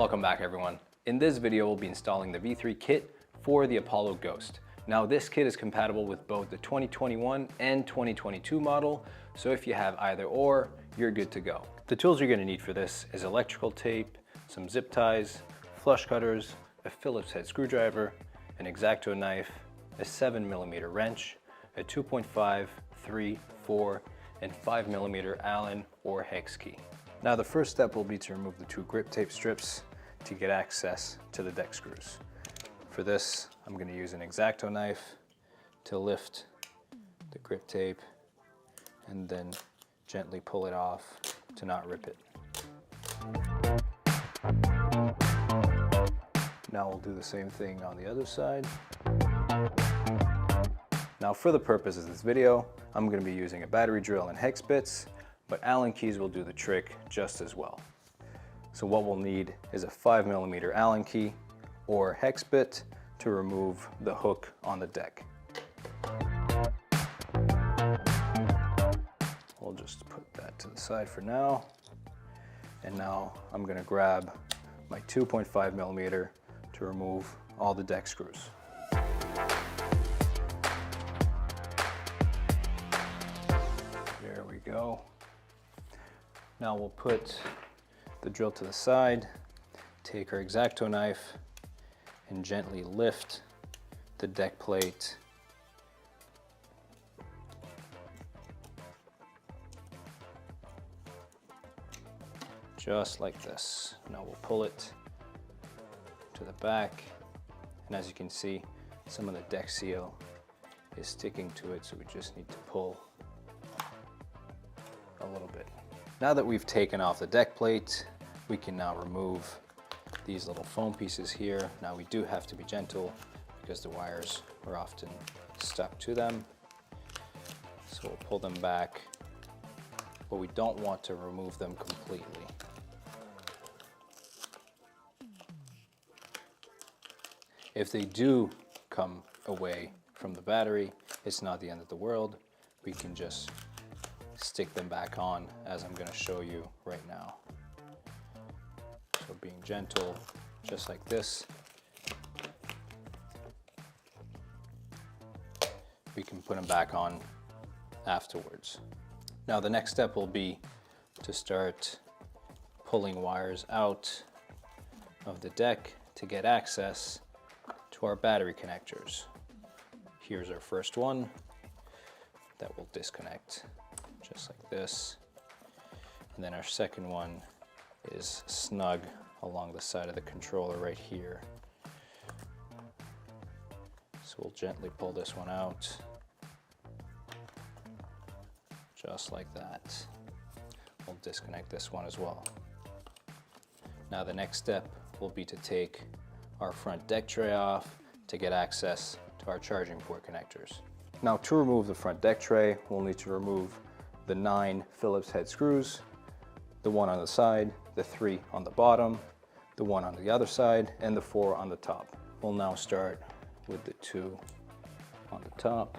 Welcome back everyone. In this video we'll be installing the V3 kit for the Apollo Ghost. Now this kit is compatible with both the 2021 and 2022 model, so if you have either or, you're good to go. The tools you're going to need for this is electrical tape, some zip ties, flush cutters, a Phillips head screwdriver, an X-Acto knife, a 7mm wrench, a 2.5, 3, 4, and 5mm Allen or hex key. Now the first step will be to remove the two grip tape strips to get access to the deck screws. For this, I'm going to use an X-Acto knife to lift the grip tape and then gently pull it off to not rip it. Now we'll do the same thing on the other side. Now for the purposes of this video, I'm going to be using a battery drill and hex bits, but Allen keys will do the trick just as well. So what we'll need is a 5mm Allen key or hex bit to remove the hook on the deck. We'll just put that to the side for now. And now I'm going to grab my 2.5mm to remove all the deck screws. There we go. Now we'll put the drill to the side, take our X-Acto knife, and gently lift the deck plate just like this. Now we'll pull it to the back, and as you can see, some of the deck seal is sticking to it, so we just need to pull a little bit. Now that we've taken off the deck plate, we can now remove these little foam pieces here. Now we do have to be gentle because the wires are often stuck to them. So we'll pull them back, but we don't want to remove them completely. If they do come away from the battery, it's not the end of the world. We can just stick them back on as I'm going to show you right now. So being gentle, just like this, we can put them back on afterwards. Now the next step will be to start pulling wires out of the deck to get access to our battery connectors. Here's our first one that will disconnect just like this. And then our second one is snug along the side of the controller right here. So we'll gently pull this one out, just like that. We'll disconnect this one as well. Now the next step will be to take our front deck tray off to get access to our charging port connectors. Now to remove the front deck tray, we'll need to remove the 9 Phillips head screws, the 1 on the side, the 3 on the bottom, the 1 on the other side, and the 4 on the top. We'll now start with the 2 on the top.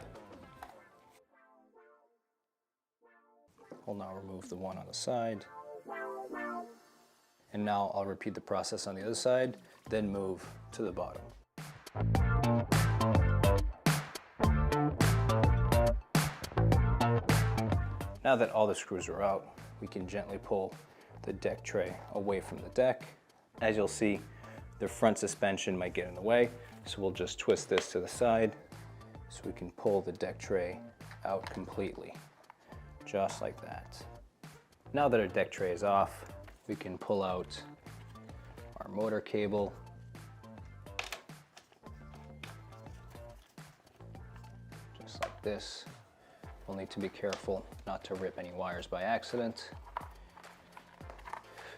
We'll now remove the 1 on the side. And now I'll repeat the process on the other side, then move to the bottom. Now that all the screws are out, we can gently pull the deck tray away from the deck. As you'll see, the front suspension might get in the way, so we'll just twist this to the side so we can pull the deck tray out completely, just like that. Now that our deck tray is off, we can pull out our motor cable, just like this. We'll need to be careful not to rip any wires by accident.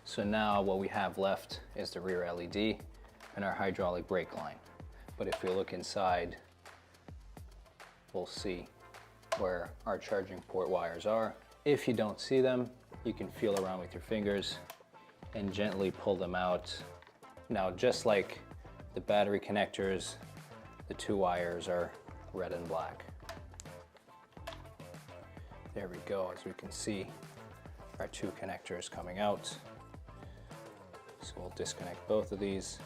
So now what we have left is the rear LED and our hydraulic brake line. But if we look inside, we'll see where our charging port wires are. If you don't see them, you can feel around with your fingers and gently pull them out. Now, just like the battery connectors, the 2 wires are red and black. There we go. As we can see, our 2 connectors coming out. So we'll disconnect both of these,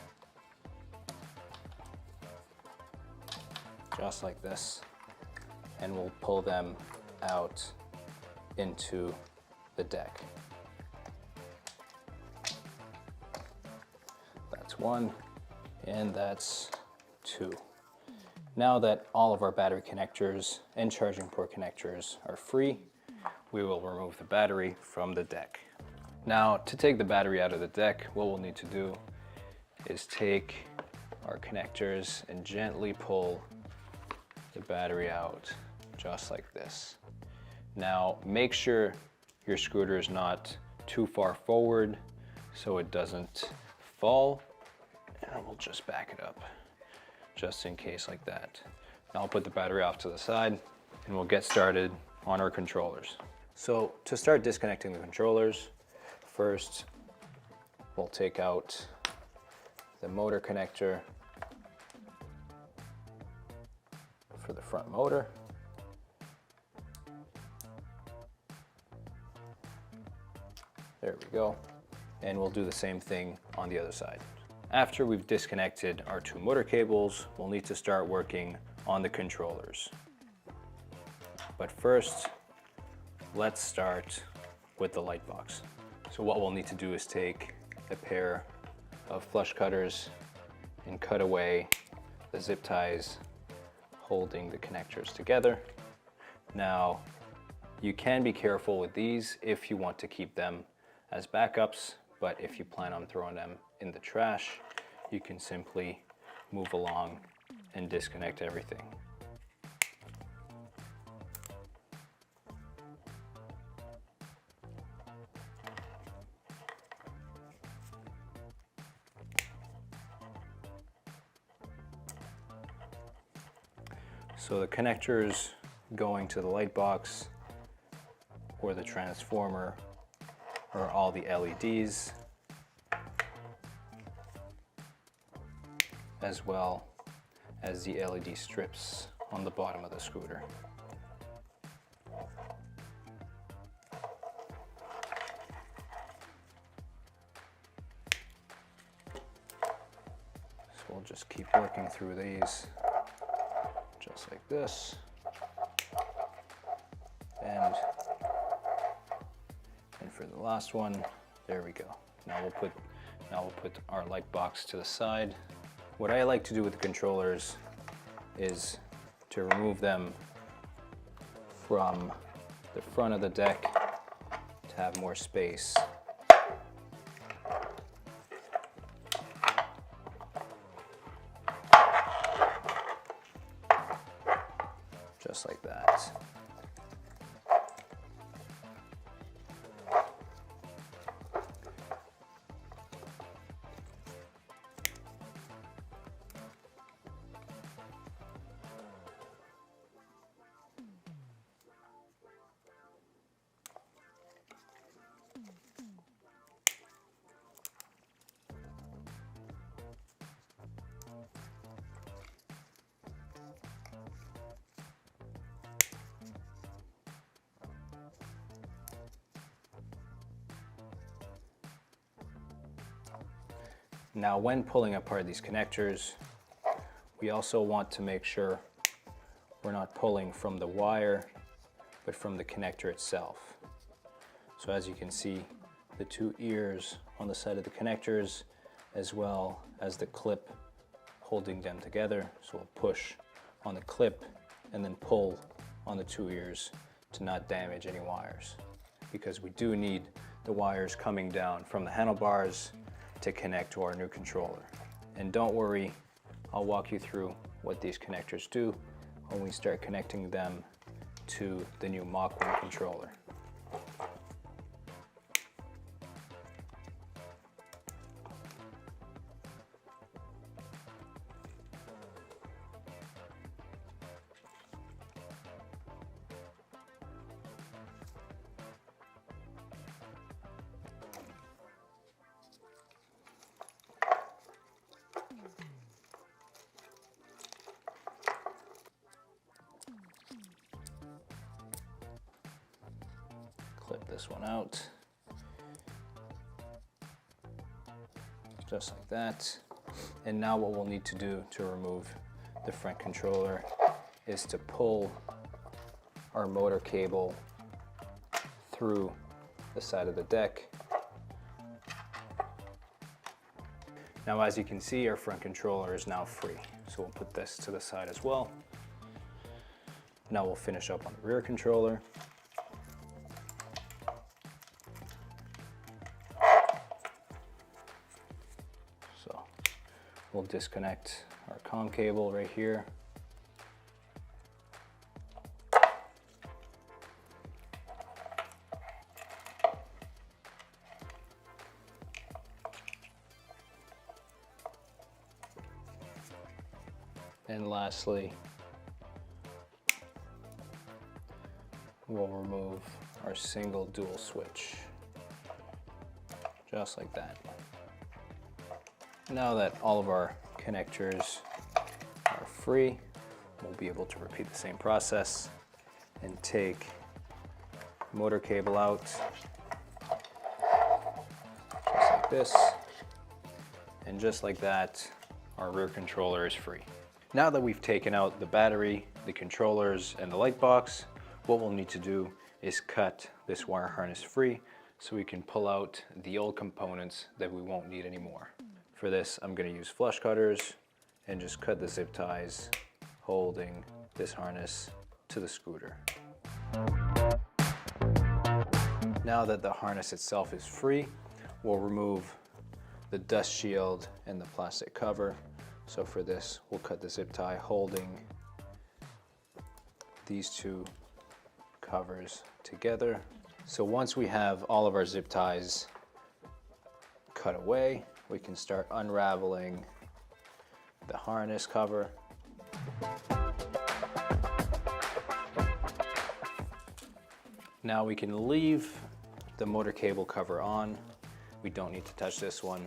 just like this, and we'll pull them out into the deck. That's one, and that's two. Now that all of our battery connectors and charging port connectors are free, we will remove the battery from the deck. Now, to take the battery out of the deck, what we'll need to do is take our connectors and gently pull the battery out, just like this. Now, make sure your scooter is not too far forward so it doesn't fall, and we'll just back it up, just in case, like that. Now I'll put the battery off to the side and we'll get started on our controllers. So to start disconnecting the controllers, first we'll take out the motor connector for the front motor. There we go. And we'll do the same thing on the other side. After we've disconnected our two motor cables, we'll need to start working on the controllers. But first, let's start with the light box. So what we'll need to do is take a pair of flush cutters and cut away the zip ties holding the connectors together. Now, you can be careful with these if you want to keep them as backups, but if you plan on throwing them in the trash, you can simply move along and disconnect everything. So the connectors going to the light box or the transformer are all the LEDs, as well as the LED strips on the bottom of the scooter. So we'll just keep working through these, just like this. And for the last one, there we go. Now we'll put our light box to the side. What I like to do with the controllers is to remove them from the front of the deck to have more space. Just like that. Now, when pulling apart these connectors, we also want to make sure we're not pulling from the wire, but from the connector itself. So as you can see, the two ears on the side of the connectors, as well as the clip holding them together. So we'll push on the clip and then pull on the two ears to not damage any wires, because we do need the wires coming down from the handlebars to connect to our new controller. And don't worry, I'll walk you through what these connectors do when we start connecting them to the new Mach 1 controller. Clip this one out. just like that. And now what we'll need to do to remove the front controller is to pull our motor cable through the side of the deck. Now, as you can see, our front controller is now free. So we'll put this to the side as well. Now we'll finish up on the rear controller. So we'll disconnect our COM cable right here. And lastly, we'll remove our single dual switch, just like that. Now that all of our connectors are free, we'll be able to repeat the same process and take motor cable out, just like this. And just like that, our rear controller is free. Now that we've taken out the battery, the controllers, and the light box, what we'll need to do is cut this wire harness free so we can pull out the old components that we won't need anymore. For this, I'm going to use flush cutters and just cut the zip ties holding this harness to the scooter. Now that the harness itself is free, we'll remove the dust shield and the plastic cover. So for this, we'll cut the zip tie holding these two covers together. So once we have all of our zip ties cut away, we can start unraveling the harness cover. Now we can leave the motor cable cover on. We don't need to touch this one,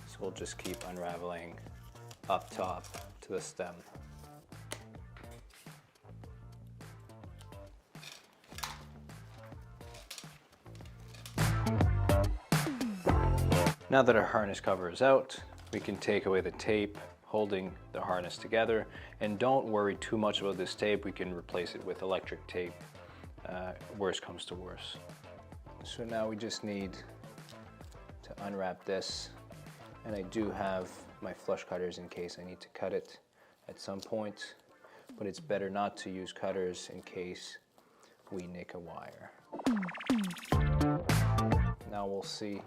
so we'll just keep unraveling up top to the stem. Now that our harness cover is out, we can take away the tape holding the harness together, and don't worry too much about this tape. We can replace it with electric tape, worst comes to worst. So now we just need to unwrap this, and I do have my flush cutters in case I need to cut it at some point, but it's better not to use cutters in case we nick a wire. Now we'll see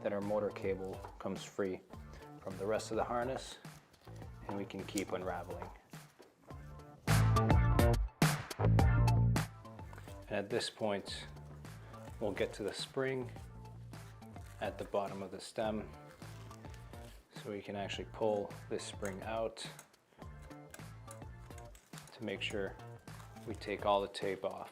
that our motor cable comes free from the rest of the harness, and we can keep unraveling. And at this point, we'll get to the spring at the bottom of the stem. So we can actually pull this spring out to make sure we take all the tape off.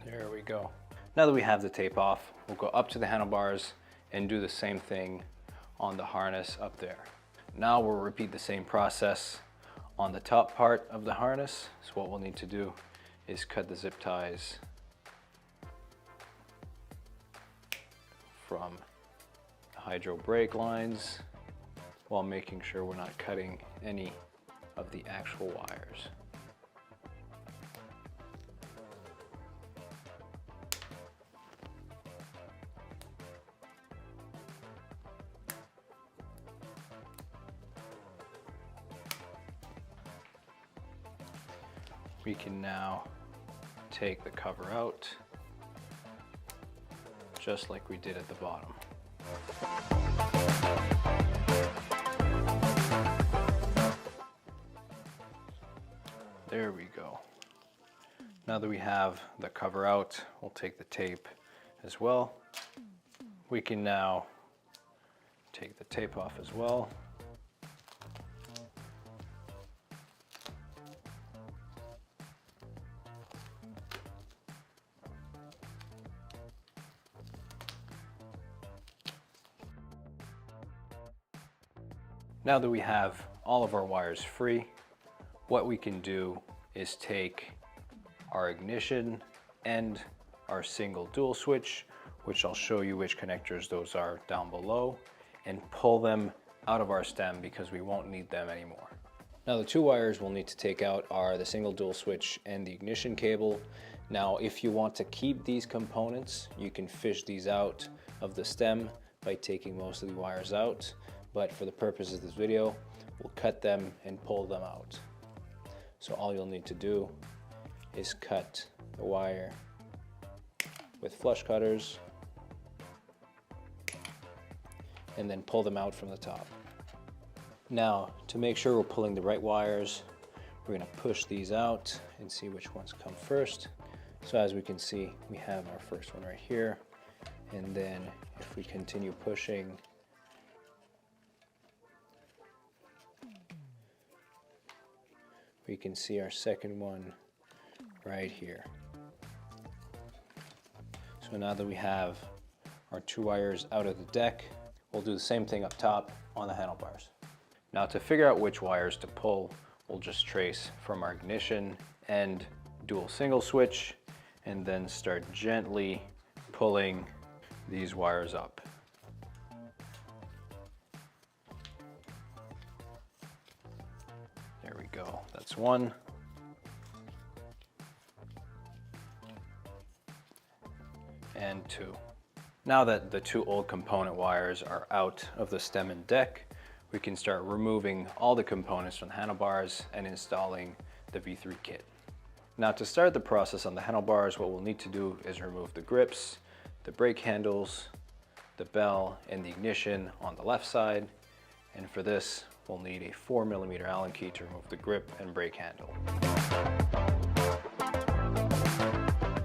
There we go. Now that we have the tape off, we'll go up to the handlebars and do the same thing on the harness up there. Now we'll repeat the same process on the top part of the harness. So what we'll need to do is cut the zip ties from the hydro brake lines while making sure we're not cutting any of the actual wires. We can now take the cover out, just like we did at the bottom. There we go. Now that we have the cover out, we'll take the tape as well. We can now take the tape off as well. Now that we have all of our wires free, what we can do is take our ignition and our single dual switch, which I'll show you which connectors those are down below, and pull them out of our stem because we won't need them anymore. Now the two wires we'll need to take out are the single dual switch and the ignition cable. Now if you want to keep these components, you can fish these out of the stem by taking most of the wires out, but for the purpose of this video, we'll cut them and pull them out. So all you'll need to do is cut the wire with flush cutters and then pull them out from the top. Now, to make sure we're pulling the right wires, we're going to push these out and see which ones come first. So as we can see, we have our first one right here, and then if we continue pushing, we can see our second one right here. So now that we have our two wires out of the deck, we'll do the same thing up top on the handlebars. Now to figure out which wires to pull, we'll just trace from our ignition and dual single switch, and then start gently pulling these wires up. There we go, that's one. And two. Now that the two old component wires are out of the stem and deck, we can start removing all the components from the handlebars and installing the V3 kit. Now to start the process on the handlebars, what we'll need to do is remove the grips, the brake handles, the bell, and the ignition on the left side. And for this, we'll need a 4mm Allen key to remove the grip and brake handle.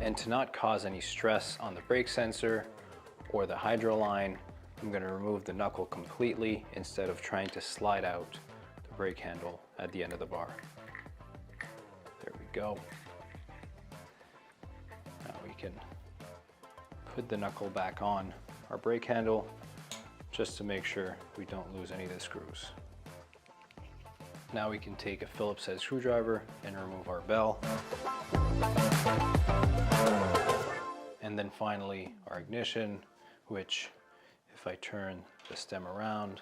And to not cause any stress on the brake sensor or the hydro line, I'm going to remove the knuckle completely instead of trying to slide out the brake handle at the end of the bar. There we go. Now we can put the knuckle back on our brake handle just to make sure we don't lose any of the screws. Now we can take a Phillips head screwdriver and remove our bell. And then finally our ignition, which if I turn the stem around,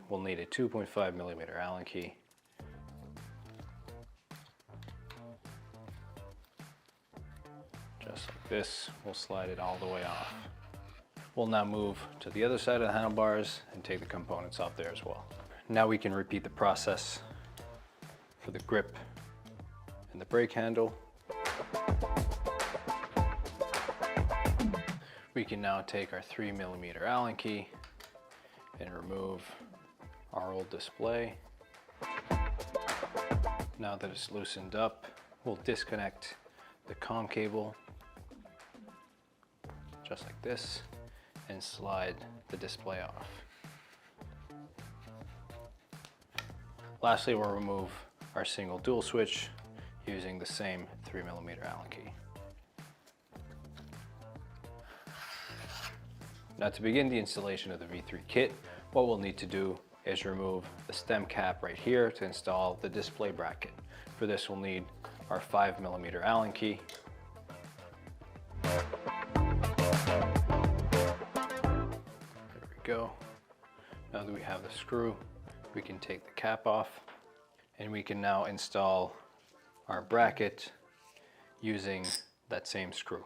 we'll need a 2.5mm Allen key. Just like this, we'll slide it all the way off. We'll now move to the other side of the handlebars and take the components off there as well. Now we can repeat the process for the grip and the brake handle. We can now take our 3mm Allen key and remove our old display. Now that it's loosened up, we'll disconnect the COM cable just like this and slide the display off. Lastly, we'll remove our single dual switch using the same 3mm Allen key. Now to begin the installation of the V3 kit, what we'll need to do is remove the stem cap right here to install the display bracket. For this we'll need our 5mm Allen key. There we go. Now that we have the screw, we can take the cap off and we can now install our bracket using that same screw.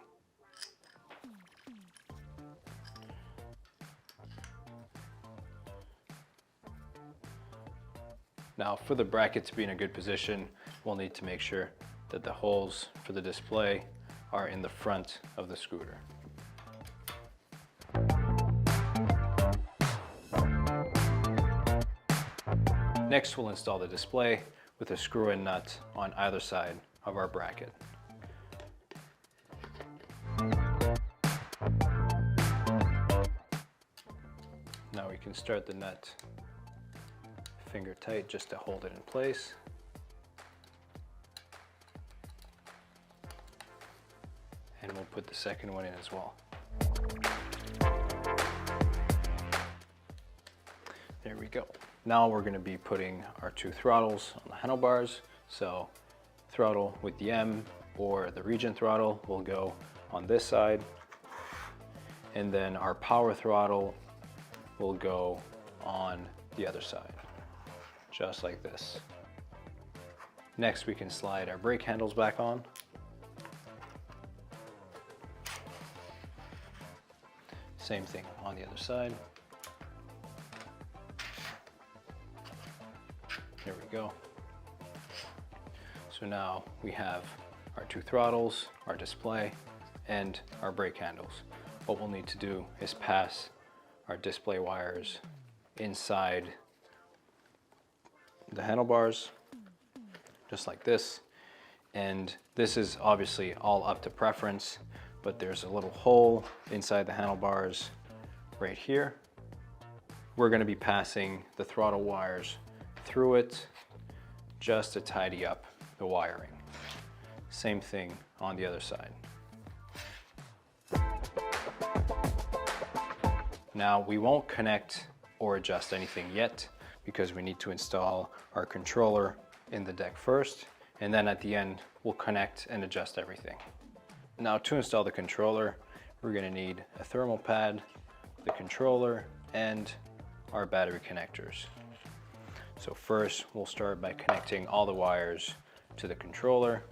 Now for the bracket to be in a good position, we'll need to make sure that the holes for the display are in the front of the scooter. Next, we'll install the display with a screw-in nut on either side of our bracket. Now we can start the nut finger tight just to hold it in place. And we'll put the second one in as well. There we go. Now we're going to be putting our two throttles on the handlebars. So throttle with the M or the region throttle will go on this side, and then our power throttle will go on the other side, just like this. Next, we can slide our brake handles back on. Same thing on the other side. There we go. So now we have our two throttles, our display, and our brake handles. What we'll need to do is pass our display wires inside the handlebars, just like this. And this is obviously all up to preference, but there's a little hole inside the handlebars right here. We're going to be passing the throttle wires through it just to tidy up the wiring. Same thing on the other side. Now we won't connect or adjust anything yet because we need to install our controller in the deck first, and then at the end we'll connect and adjust everything. Now to install the controller, we're going to need a thermal pad, the controller, and our battery connectors. So first we'll start by connecting all the wires to the controller,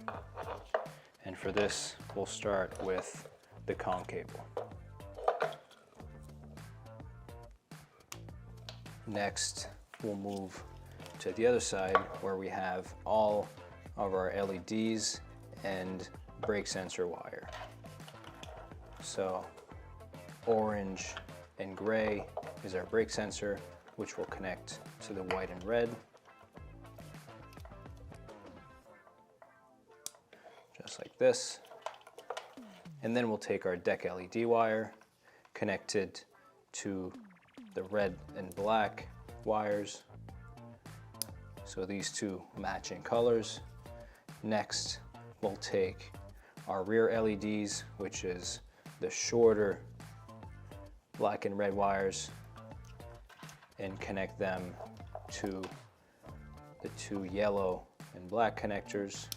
and for this we'll start with the COM cable. Next we'll move to the other side where we have all of our LEDs and brake sensor wire. So orange and gray is our brake sensor, which will connect to the white and red. Just like this. And then we'll take our deck LED wire, connect it to the red and black wires. So these two matching colors. Next, we'll take our rear LEDs, which is the shorter black and red wires, and connect them to the two yellow and black connectors,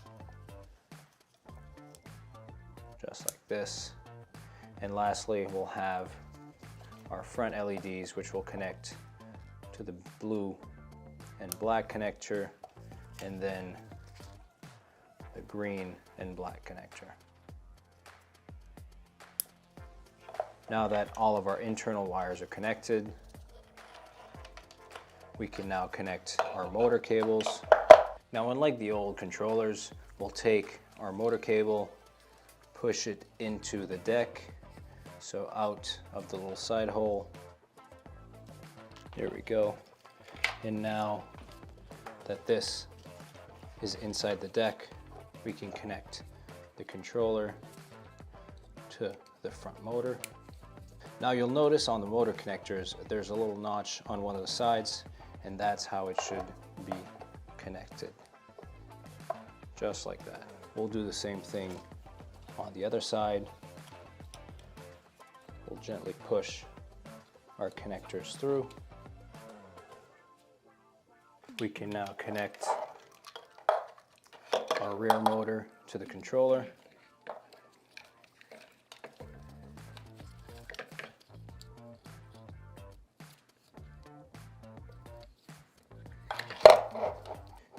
just like this. And lastly, we'll have our front LEDs, which will connect to the blue and black connector, and then the green and black connector. Now that all of our internal wires are connected, we can now connect our motor cables. Now, unlike the old controllers, we'll take our motor cable, push it into the deck, so out of the little side hole. There we go. And now that this is inside the deck, we can connect the controller to the front motor. Now you'll notice on the motor connectors, there's a little notch on one of the sides, and that's how it should be connected. Just like that. We'll do the same thing on the other side. We'll gently push our connectors through. We can now connect our rear motor to the controller.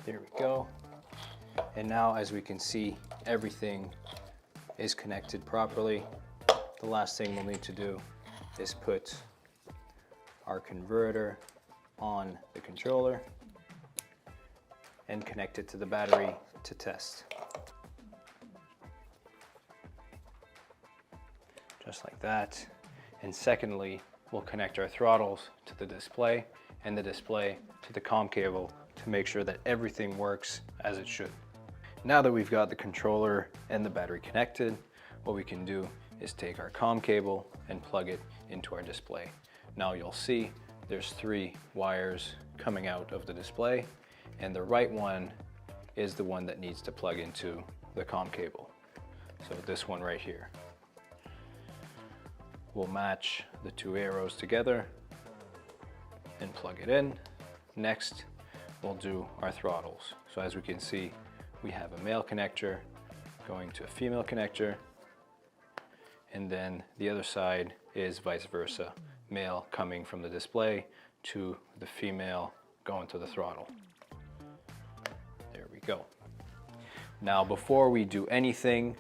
There we go. And now, as we can see, everything is connected properly. The last thing we'll need to do is put our converter on the controller and connect it to the battery to test. Just like that. And secondly, we'll connect our throttles to the display and the display to the COM cable to make sure that everything works as it should. Now that we've got the controller and the battery connected, what we can do is take our COM cable and plug it into our display. Now you'll see there's 3 wires coming out of the display, and the right one is the one that needs to plug into the COM cable. So this one right here. We'll match the 2 arrows together and plug it in. Next, we'll do our throttles. So as we can see, we have a male connector going to a female connector, and then the other side is vice versa, male coming from the display to the female going to the throttle. There we go. Now before we do anything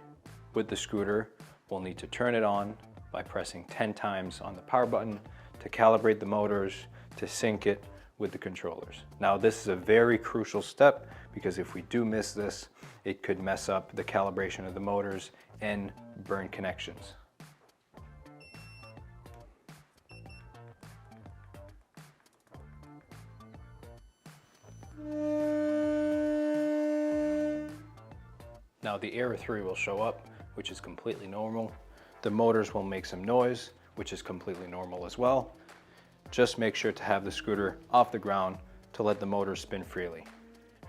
with the scooter, we'll need to turn it on by pressing 10 times on the power button to calibrate the motors, to sync it with the controllers. Now this is a very crucial step because if we do miss this, it could mess up the calibration of the motors and burn connections. Now the error 3 will show up, which is completely normal. The motors will make some noise, which is completely normal as well. Just make sure to have the scooter off the ground to let the motors spin freely.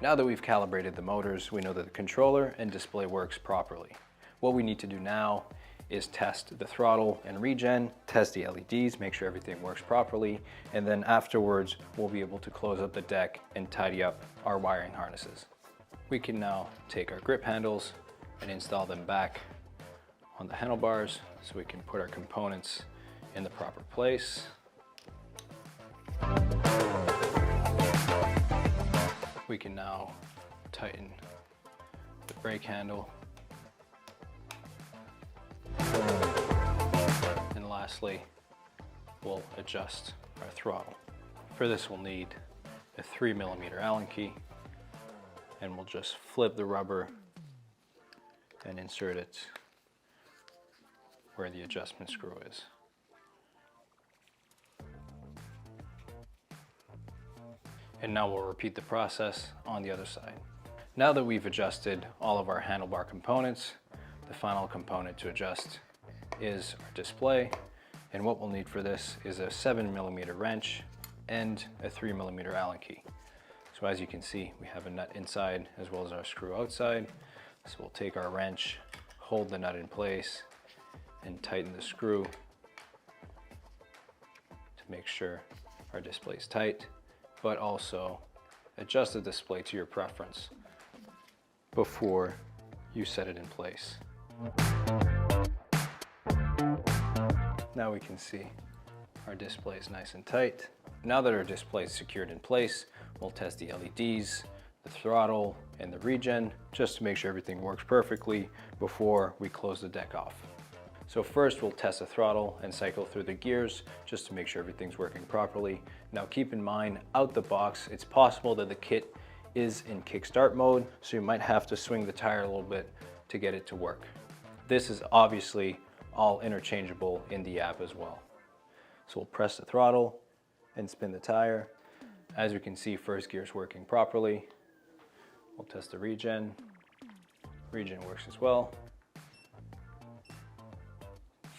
Now that we've calibrated the motors, we know that the controller and display works properly. What we need to do now is test the throttle and regen, test the LEDs, make sure everything works properly, and then afterwards we'll be able to close up the deck and tidy up our wiring harnesses. We can now take our grip handles and install them back on the handlebars so we can put our components in the proper place. We can now tighten the brake handle. And lastly, we'll adjust our throttle. For this we'll need a 3mm Allen key, and we'll just flip the rubber and insert it where the adjustment screw is. And now we'll repeat the process on the other side. Now that we've adjusted all of our handlebar components, the final component to adjust is our display. And what we'll need for this is a 7mm wrench and a 3mm Allen key. So as you can see, we have a nut inside as well as our screw outside. So we'll take our wrench, hold the nut in place, and tighten the screw to make sure our display is tight, but also adjust the display to your preference before you set it in place. Now we can see our display is nice and tight. Now that our display is secured in place, we'll test the LEDs, the throttle, and the regen just to make sure everything works perfectly before we close the deck off. So first we'll test the throttle and cycle through the gears just to make sure everything's working properly. Now keep in mind, out the box, it's possible that the kit is in kickstart mode, so you might have to swing the tire a little bit to get it to work. This is obviously all interchangeable in the app as well. So we'll press the throttle and spin the tire. As you can see, first gear is working properly. We'll test the regen. Regen works as well.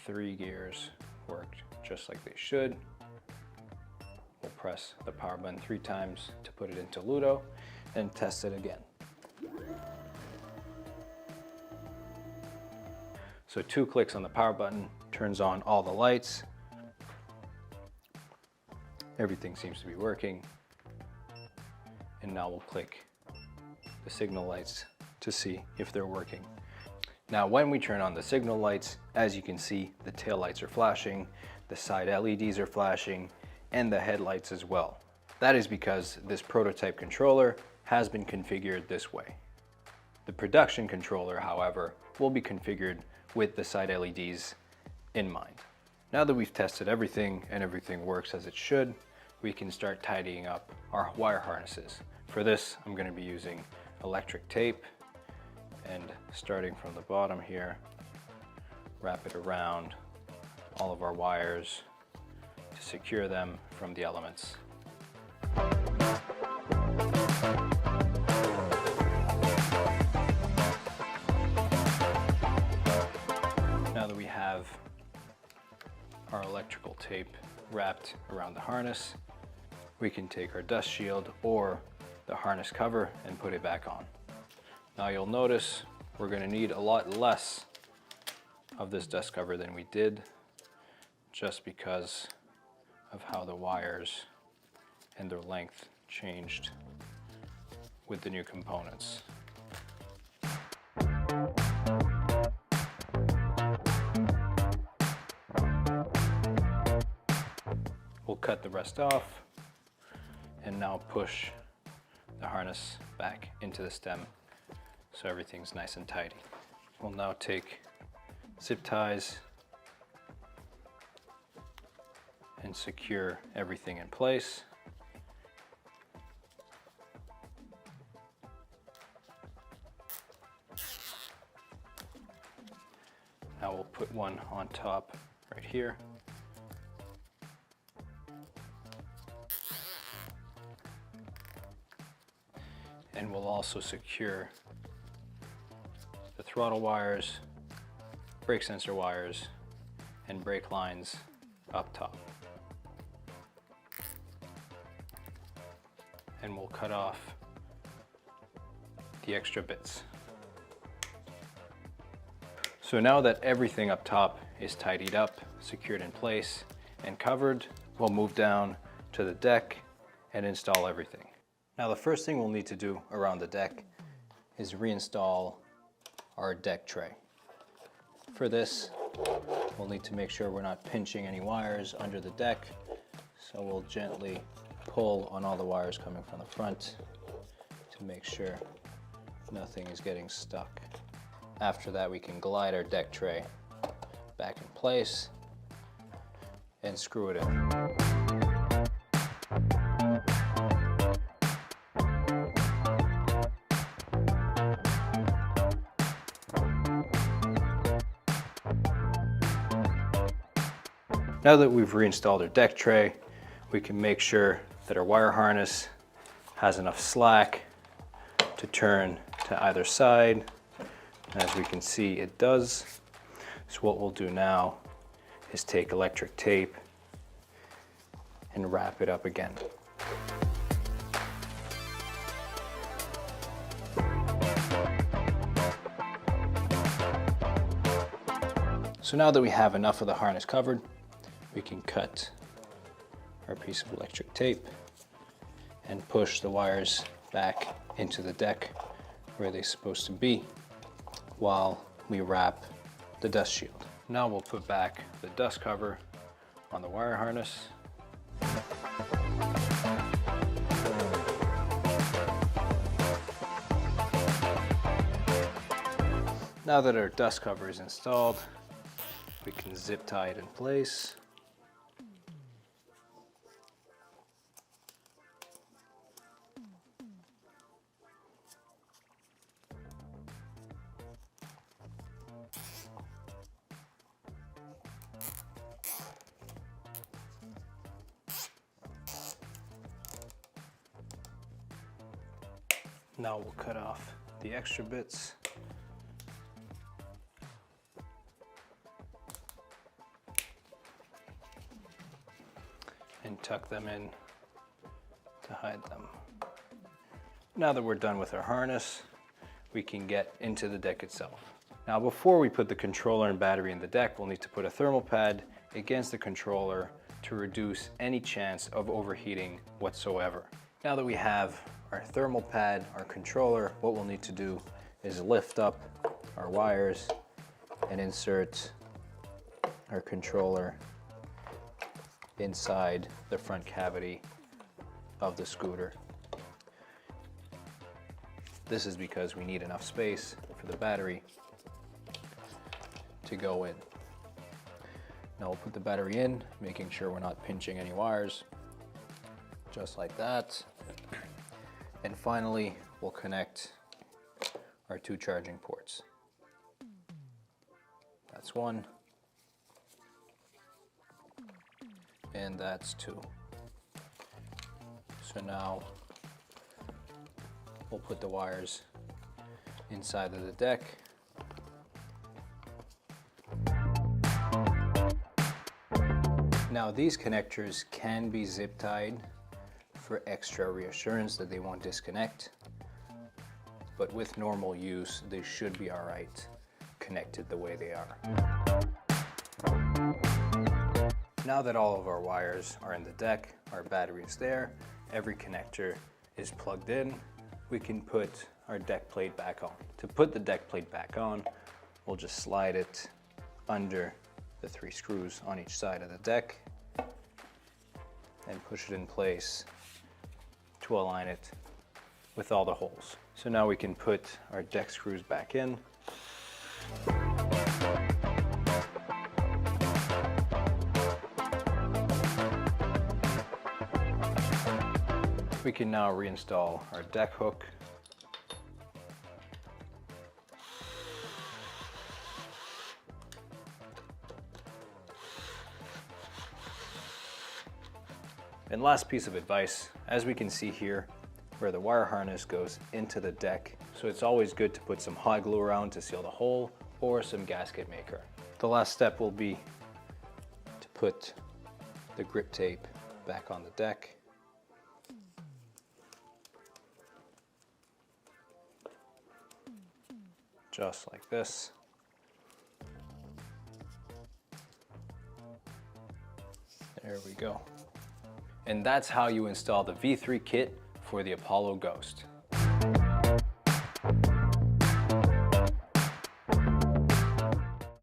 3 gears worked just like they should. We'll press the power button 3 times to put it into Ludo and test it again. So 2 clicks on the power button turns on all the lights. Everything seems to be working. And now we'll click the signal lights to see if they're working. Now when we turn on the signal lights, as you can see, the tail lights are flashing, the side LEDs are flashing, and the headlights as well. That is because this prototype controller has been configured this way. The production controller, however, will be configured with the side LEDs in mind. Now that we've tested everything and everything works as it should, we can start tidying up our wire harnesses. For this, I'm going to be using electric tape, and starting from the bottom here, wrap it around all of our wires to secure them from the elements. Now that we have our electrical tape wrapped around the harness, we can take our dust shield or the harness cover and put it back on. Now you'll notice we're going to need a lot less of this dust cover than we did, just because of how the wires and their length changed with the new components. We'll cut the rest off and now push the harness back into the stem so everything's nice and tidy. We'll now take zip ties and secure everything in place. Now we'll put one on top right here. And we'll also secure the throttle wires, brake sensor wires, and brake lines up top. And we'll cut off the extra bits. So now that everything up top is tidied up, secured in place, and covered, we'll move down to the deck and install everything. Now the first thing we'll need to do around the deck is reinstall our deck tray. For this, we'll need to make sure we're not pinching any wires under the deck, so we'll gently pull on all the wires coming from the front to make sure nothing is getting stuck. After that, we can glide our deck tray back in place and screw it in. Now that we've reinstalled our deck tray, we can make sure that our wire harness has enough slack to turn to either side. As we can see, it does. So what we'll do now is take electric tape and wrap it up again. So now that we have enough of the harness covered, we can cut our piece of electric tape and push the wires back into the deck where they're supposed to be while we wrap the dust shield. Now we'll put back the dust cover on the wire harness. Now that our dust cover is installed, we can zip tie it in place. Now we'll cut off the extra bits. And tuck them in to hide them. Now that we're done with our harness, we can get into the deck itself. Now before we put the controller and battery in the deck, we'll need to put a thermal pad against the controller to reduce any chance of overheating whatsoever. Now that we have our thermal pad, our controller, what we'll need to do is lift up our wires and insert our controller inside the front cavity of the scooter. This is because we need enough space for the battery to go in. Now we'll put the battery in, making sure we're not pinching any wires, just like that. And finally, we'll connect our two charging ports. That's one, and that's two. So now we'll put the wires inside of the deck. Now these connectors can be zip tied for extra reassurance that they won't disconnect, but with normal use they should be all right connected the way they are. Now that all of our wires are in the deck, our battery is there, every connector is plugged in, we can put our deck plate back on. To put the deck plate back on, we'll just slide it under the 3 screws on each side of the deck and push it in place to align it with all the holes. So now we can put our deck screws back in. We can now reinstall our deck hook. And last piece of advice, as we can see here, where the wire harness goes into the deck, so it's always good to put some hot glue around to seal the hole or some gasket maker. The last step will be to put the grip tape back on the deck. Just like this. There we go. And that's how you install the V3 kit for the Apollo Ghost.